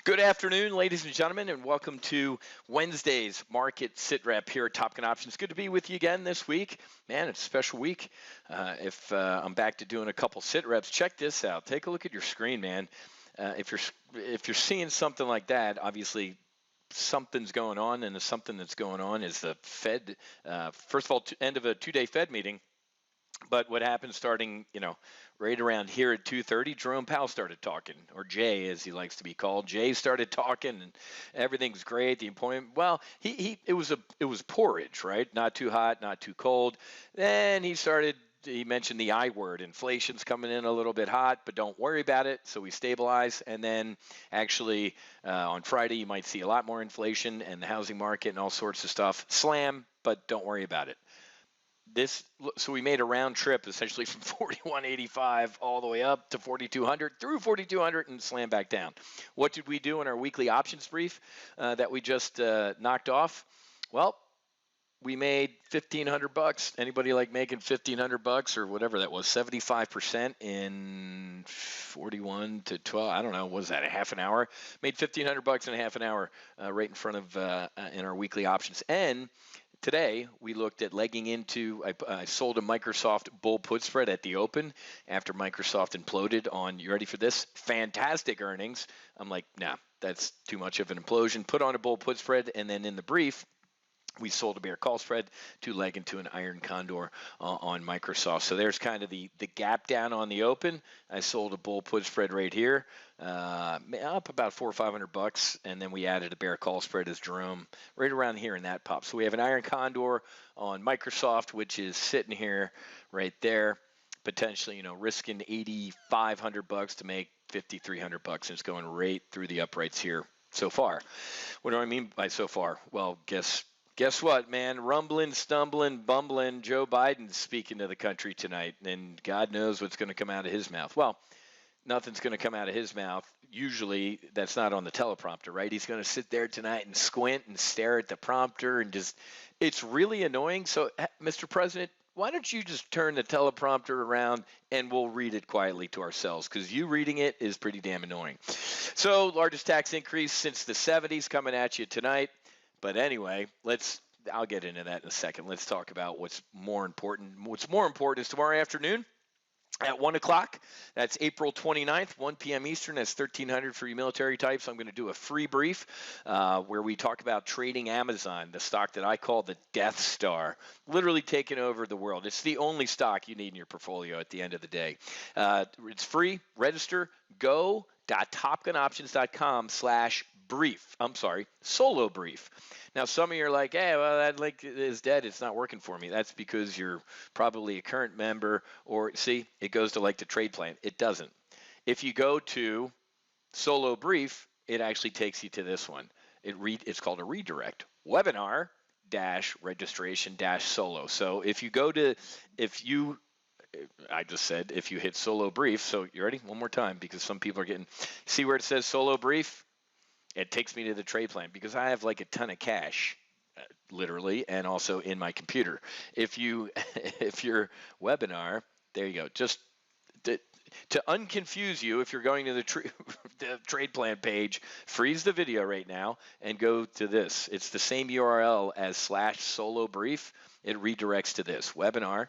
Good afternoon, ladies and gentlemen, and welcome to Wednesday's Market Sit Rep here at Top Gun Options. Good to be with you again this week. Man, it's a special week. If I'm back to doing a couple sit reps, check this out. Take a look at your screen, man. If you're seeing something like that, obviously something's going on, and the something that's going on is the Fed. First of all, end of a two-day Fed meeting. But what happened starting, right around here at 2:30, Jerome Powell started talking, or Jay, as he likes to be called. Jay started talking, and everything's great. The appointment, well, it was porridge, right? Not too hot, not too cold. Then he mentioned the I word. Inflation's coming in a little bit hot, but don't worry about it. So we stabilize. And then actually on Friday, you might see a lot more inflation and the housing market and all sorts of stuff. Slam, but don't worry about it. So we made a round trip essentially from 4185 all the way up to 4200, through 4200, and slammed back down. What did we do in our weekly options brief that we just knocked off? Well, we made $1,500. Anybody like making $1,500 or whatever that was? 75% in 41 to 12. I don't know. What was that? A half an hour? Made $1,500 in a half an hour right in front of in our weekly options. And today, we looked at legging into, I sold a Microsoft bull put spread at the open after Microsoft imploded on, you ready for this? Fantastic earnings. I'm like, nah, that's too much of an implosion. Put on a bull put spread, and then in the brief, we sold a bear call spread to leg into an iron condor on Microsoft. So there's kind of the gap down on the open. I sold a bull put spread right here, up about $400 or $500, and then we added a bear call spread as Jerome right around here in that pop. So we have an iron condor on Microsoft, which is sitting here right there, potentially, risking $8,500 to make $5,300, and it's going right through the uprights here so far. What do I mean by so far? Well, Guess what, man? Rumbling, stumbling, bumbling. Joe Biden's speaking to the country tonight, and God knows what's going to come out of his mouth. Well, nothing's going to come out of his mouth. Usually, that's not on the teleprompter, right? He's going to sit there tonight and squint and stare at the prompter and it's really annoying. So, Mr. President, why don't you just turn the teleprompter around and we'll read it quietly to ourselves, because you reading it is pretty damn annoying. So, largest tax increase since the 70s coming at you tonight. But anyway, I'll get into that in a second. Let's talk about what's more important. What's more important is tomorrow afternoon at 1 o'clock. That's April 29th, 1 p.m. Eastern. That's 1300 for you military types. I'm going to do a free brief where we talk about trading Amazon, the stock that I call the Death Star, literally taking over the world. It's the only stock you need in your portfolio at the end of the day. It's free. Register. Go.topgunoptions.com/brief. I'm sorry, solo brief. Now, some of you are like, hey, well, that link is dead. It's not working for me. That's because you're probably a current member, or see, it goes to like the trade plan. It doesn't. If you go to solo brief, it actually takes you to this one. It's called a redirect. Webinar registration solo. So if you hit solo brief, so you ready? One more time, because some people are see where it says solo brief? It takes me to the trade plan because I have like a ton of cash, literally, and also in my computer. If your webinar, there you go. Just to unconfuse you, if you're going to the trade plan page, freeze the video right now and go to this. It's the same URL as /solo brief. It redirects to this webinar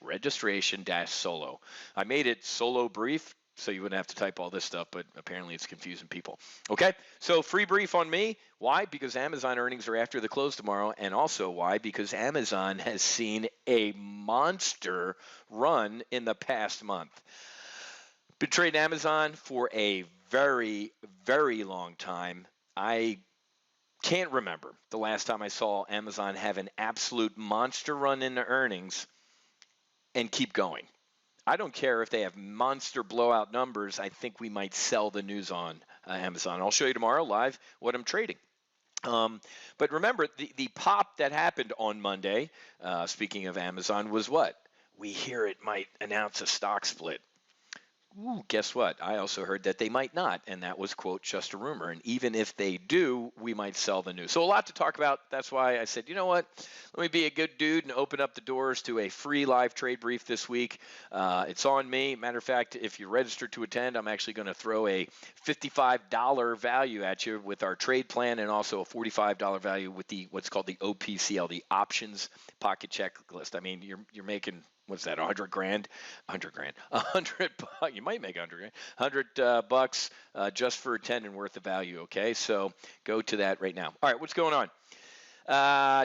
registration solo. I made it solo brief so you wouldn't have to type all this stuff, but apparently it's confusing people. Okay, so free brief on me. Why? Because Amazon earnings are after the close tomorrow, and also why? Because Amazon has seen a monster run in the past month. Been trading Amazon for a very, very long time. I can't remember the last time I saw Amazon have an absolute monster run in the earnings and keep going. I don't care if they have monster blowout numbers. I think we might sell the news on Amazon. I'll show you tomorrow live what I'm trading. But remember, the pop that happened on Monday, speaking of Amazon, was what? We hear it might announce a stock split. Ooh, guess what? I also heard that they might not, and that was, quote, just a rumor. And even if they do, we might sell the news. So a lot to talk about. That's why I said, you know what? Let me be a good dude and open up the doors to a free live trade brief this week. It's on me. Matter of fact, if you're registered to attend, I'm actually going to throw a $55 value at you with our trade plan, and also a $45 value with the what's called the OPCL, the options pocket checklist. I mean, you're making, what's that, 100 grand? 100 grand. 100 bucks. You might make 100 grand. 100 bucks just for attending worth of value, okay? So go to that right now. All right, what's going on?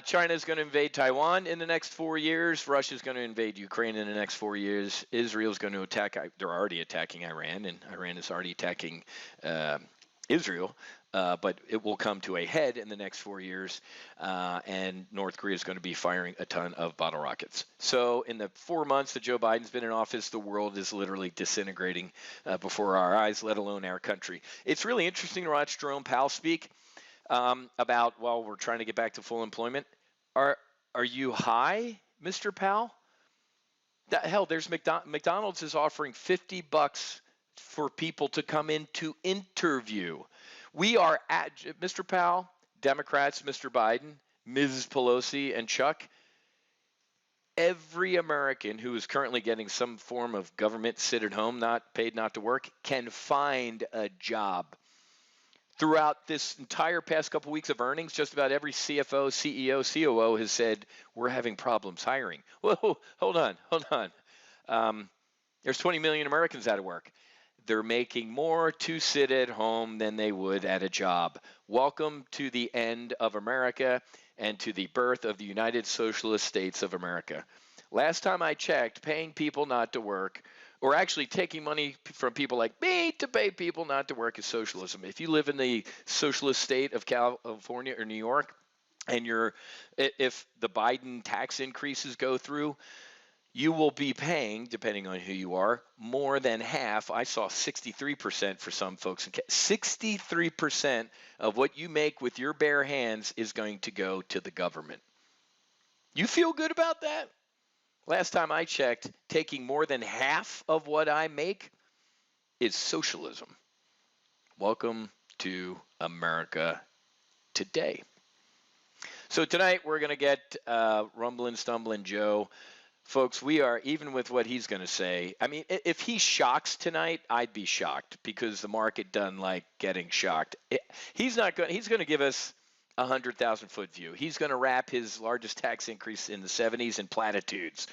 China is going to invade Taiwan in the next 4 years. Russia is going to invade Ukraine in the next 4 years. Israel is going to attack. They're already attacking Iran, and Iran is already attacking Israel. But it will come to a head in the next 4 years, and North Korea is going to be firing a ton of bottle rockets. So in the 4 months that Joe Biden's been in office, the world is literally disintegrating before our eyes, let alone our country. It's really interesting to watch Jerome Powell speak about, well, we're trying to get back to full employment. Are you high, Mr. Powell? Hell, there's McDonald's is offering $50 for people to come in to interview. We are at, Mr. Powell, Democrats, Mr. Biden, Mrs. Pelosi, and Chuck. Every American who is currently getting some form of government sit at home, not paid not to work, can find a job. Throughout this entire past couple weeks of earnings, just about every CFO, CEO, COO has said, we're having problems hiring. Whoa, hold on. There's 20 million Americans out of work. They're making more to sit at home than they would at a job. Welcome to the end of America and to the birth of the United Socialist States of America. Last time I checked, paying people not to work, or actually taking money from people like me to pay people not to work, is socialism. If you live in the socialist state of California or New York, and if the Biden tax increases go through, you will be paying, depending on who you are, more than half. I saw 63% for some folks. 63% of what you make with your bare hands is going to go to the government. You feel good about that? Last time I checked, taking more than half of what I make is socialism. Welcome to America today. So tonight we're going to get Rumblin' Stumblin' Joe. Folks, we are, even with what he's going to say, I mean, if he shocks tonight, I'd be shocked, because the market doesn't like getting shocked. He's going to give us a 100,000-foot view. He's going to wrap his largest tax increase in the 70s in platitudes.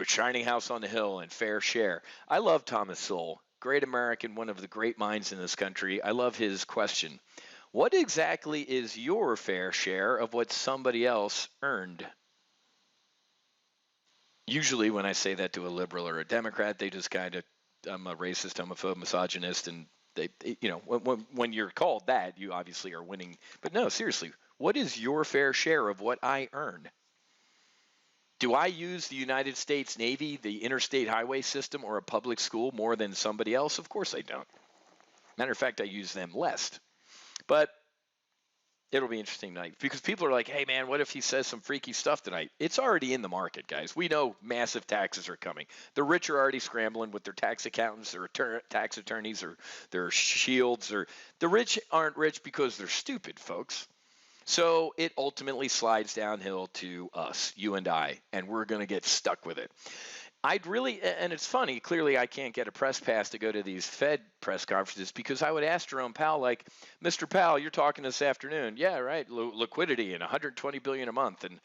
Shining house on the hill and fair share. I love Thomas Sowell, great American, one of the great minds in this country. I love his question. What exactly is your fair share of what somebody else earned? Usually when I say that to a liberal or a Democrat, they just kind of, I'm a racist, homophobe, misogynist, and they, you know, when you're called that, you obviously are winning. But no, seriously, what is your fair share of what I earn? Do I use the United States Navy, the interstate highway system, or a public school more than somebody else? Of course I don't. Matter of fact, I use them less. But it'll be interesting tonight, because people are like, hey, man, what if he says some freaky stuff tonight? It's already in the market, guys. We know massive taxes are coming. The rich are already scrambling with their tax accountants, their tax attorneys, or their shields. Or the rich aren't rich because they're stupid, folks. So it ultimately slides downhill to us, you and I, and we're going to get stuck with it. I'd really, and it's funny, clearly I can't get a press pass to go to these Fed press conferences, because I would ask Jerome Powell, like, Mr. Powell, you're talking this afternoon. Yeah, right, liquidity and $120 billion a month. And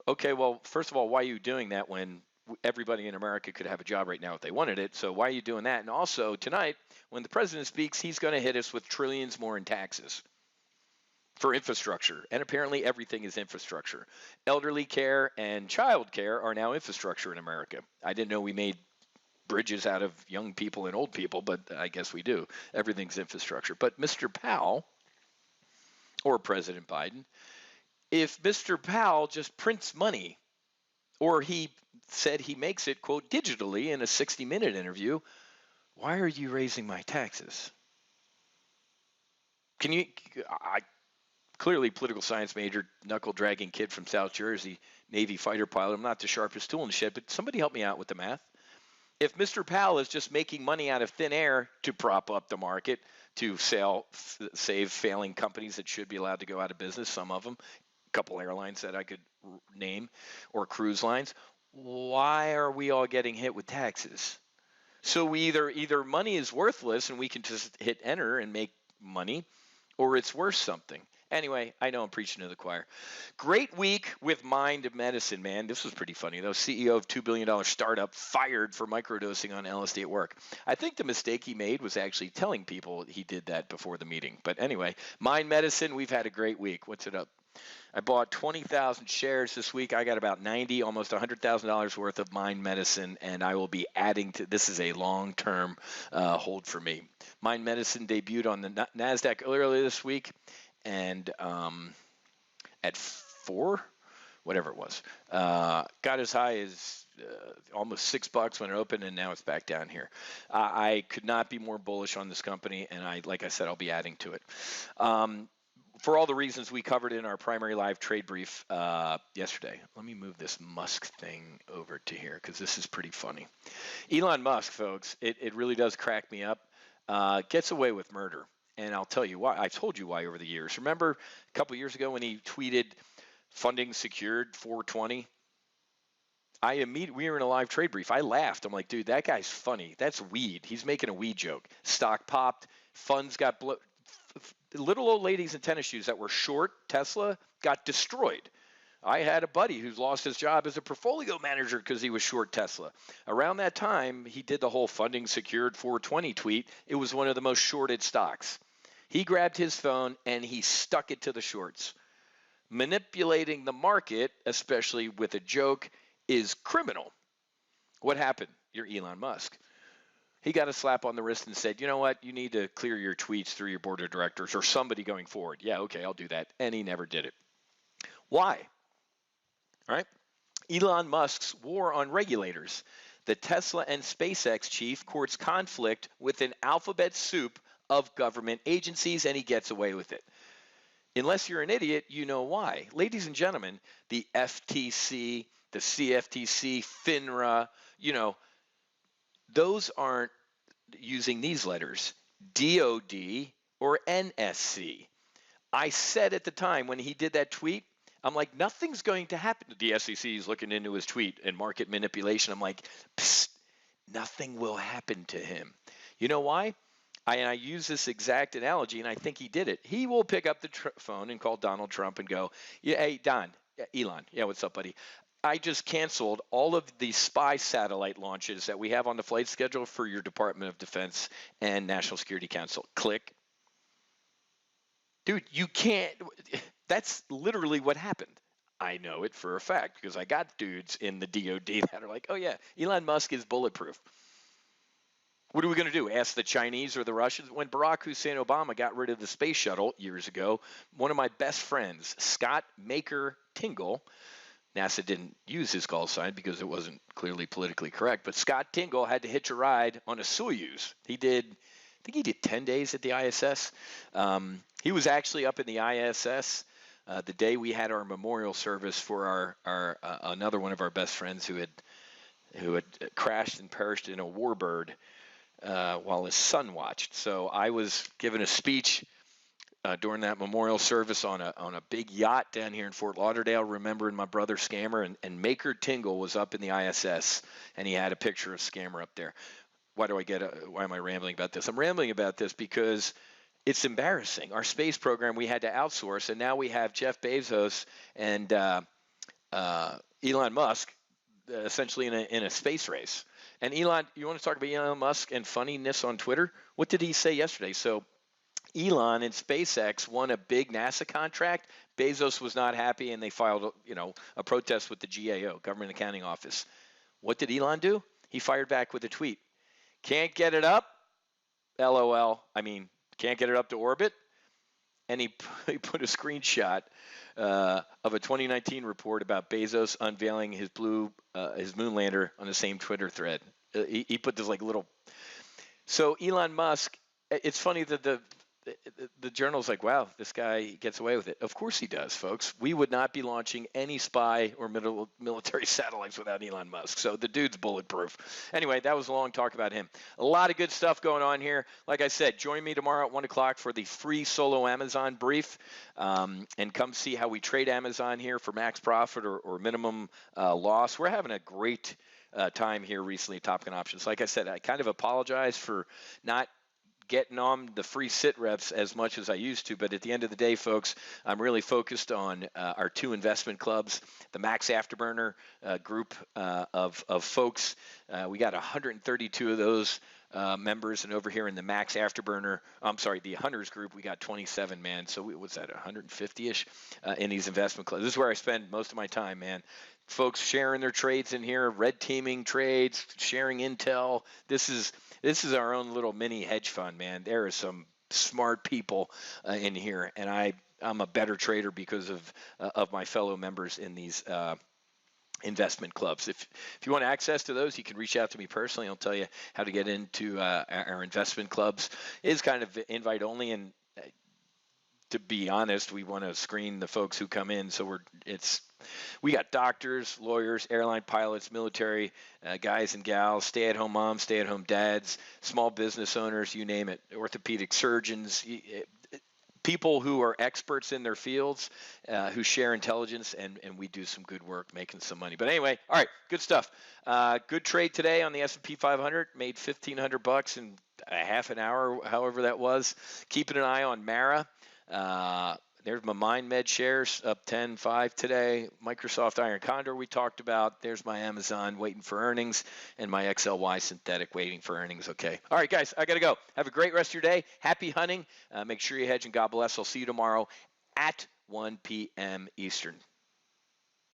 okay, well, first of all, why are you doing that when everybody in America could have a job right now if they wanted it? So why are you doing that? And also tonight, when the president speaks, he's going to hit us with trillions more in taxes for infrastructure, and apparently everything is infrastructure. Elderly care and child care are now infrastructure in America. I didn't know we made bridges out of young people and old people, but I guess we do. Everything's infrastructure. But Mr. Powell, or President Biden, if Mr. Powell just prints money, or he said he makes it, quote, digitally in a 60-minute interview, why are you raising my taxes? Clearly political science major, knuckle-dragging kid from South Jersey, Navy fighter pilot. I'm not the sharpest tool in the shed, but somebody help me out with the math. If Mr. Powell is just making money out of thin air to prop up the market, to save failing companies that should be allowed to go out of business, some of them, a couple airlines that I could name, or cruise lines, why are we all getting hit with taxes? So we either money is worthless and we can just hit enter and make money, or it's worth something. Anyway, I know I'm preaching to the choir. Great week with Mind Medicine, man. This was pretty funny, though. CEO of $2 billion startup fired for microdosing on LSD at work. I think the mistake he made was actually telling people he did that before the meeting. But anyway, Mind Medicine, we've had a great week. What's it up? I bought 20,000 shares this week. I got about 90, almost $100,000 worth of Mind Medicine, and I will be adding to this. Is a long-term hold for me. Mind Medicine debuted on the NASDAQ earlier this week, and at 4, whatever it was, got as high as almost $6 when it opened, and now it's back down here. I could not be more bullish on this company, and like I said, I'll be adding to it. For all the reasons we covered in our primary live trade brief yesterday. Let me move this Musk thing over to here because this is pretty funny. Elon Musk, folks, it really does crack me up. Gets away with murder. And I'll tell you why. I've told you why over the years. Remember a couple years ago when he tweeted funding secured 420? We were in a live trade brief. I laughed. I'm like, dude, that guy's funny. That's weed. He's making a weed joke. Stock popped. Funds got little old ladies in tennis shoes that were short Tesla got destroyed. I had a buddy who's lost his job as a portfolio manager because he was short Tesla. Around that time, he did the whole funding secured 420 tweet. It was one of the most shorted stocks. He grabbed his phone and he stuck it to the shorts. Manipulating the market, especially with a joke, is criminal. What happened? You're Elon Musk. He got a slap on the wrist and said, you know what, you need to clear your tweets through your board of directors or somebody going forward. Yeah, okay, I'll do that. And he never did it. Why? All right. Elon Musk's war on regulators. The Tesla and SpaceX chief courts conflict with an alphabet soup of government agencies, and he gets away with it. Unless you're an idiot, you know why. Ladies and gentlemen, the FTC, the CFTC, FINRA, those aren't using these letters, DOD or NSC. I said at the time when he did that tweet, I'm like, nothing's going to happen. The SEC is looking into his tweet and market manipulation. I'm like, psst, nothing will happen to him. You know why? I use this exact analogy, and I think he did it. He will pick up the phone and call Donald Trump and go, yeah, hey, Elon, yeah, what's up, buddy? I just canceled all of the spy satellite launches that we have on the flight schedule for your Department of Defense and National Security Council. Click. Dude, you can't. That's literally what happened. I know it for a fact because I got dudes in the DOD that are like, oh, yeah, Elon Musk is bulletproof. What are we going to do? Ask the Chinese or the Russians? When Barack Hussein Obama got rid of the space shuttle years ago, one of my best friends, Scott Maker Tingle, NASA didn't use his call sign because it wasn't clearly politically correct, but Scott Tingle had to hitch a ride on a Soyuz. I think he did 10 days at the ISS. He was actually up in the ISS the day we had our memorial service for our another one of our best friends who had crashed and perished in a warbird while his son watched. So I was giving a speech during that memorial service on a big yacht down here in Fort Lauderdale, remembering my brother Scammer, and Maker Tingle was up in the ISS, and he had a picture of Scammer up there. Why am I rambling about this? I'm rambling about this because it's embarrassing. Our space program we had to outsource, and now we have Jeff Bezos and Elon Musk essentially in a space race. And Elon, you want to talk about Elon Musk and funniness on Twitter? What did he say yesterday? So Elon and SpaceX won a big NASA contract. Bezos was not happy, and they filed a protest with the GAO, Government Accounting Office. What did Elon do? He fired back with a tweet. Can't get it up? LOL. Can't get it up to orbit? And he put a screenshot of a 2019 report about Bezos unveiling his moon lander on the same Twitter thread. He put this little. So Elon Musk, it's funny that the journal's like, wow, this guy gets away with it. Of course he does, folks. We would not be launching any spy or military satellites without Elon Musk. So the dude's bulletproof. Anyway, that was a long talk about him. A lot of good stuff going on here. Like I said, join me tomorrow at 1 o'clock for the free solo Amazon brief, and come see how we trade Amazon here for max profit or minimum loss. We're having a great time here recently at Top Gun Options. Like I said, I kind of apologize for not getting on the free sit reps as much as I used to, but at the end of the day, folks, I'm really focused on our two investment clubs, the Max Afterburner group of folks. We got 132 of those members, and over here in the Max Afterburner, the Hunters group, we got 27, man. So what's that, 150-ish in these investment clubs? This is where I spend most of my time, man. Folks sharing their trades in here, red teaming trades, sharing intel. This is our own little mini hedge fund, man. There are some smart people in here, and I'm a better trader because of my fellow members in these investment clubs. If you want access to those, you can reach out to me personally. I'll tell you how to get into our investment clubs. It is kind of invite only, and to be honest, we want to screen the folks who come in. So we got doctors, lawyers, airline pilots, military guys and gals, stay-at-home moms, stay-at-home dads, small business owners, you name it, orthopedic surgeons, people who are experts in their fields, who share intelligence, and we do some good work making some money. But anyway, all right, good stuff. Good trade today on the S&P 500, made $1,500 in a half an hour, however that was. Keeping an eye on Mara. There's my MindMed shares up 10.5 today. Microsoft Iron Condor we talked about. There's my Amazon waiting for earnings, and my XLY synthetic waiting for earnings. Okay. All right, guys, I got to go. Have a great rest of your day. Happy hunting. Make sure you hedge, and God bless. I'll see you tomorrow at 1 p.m. Eastern.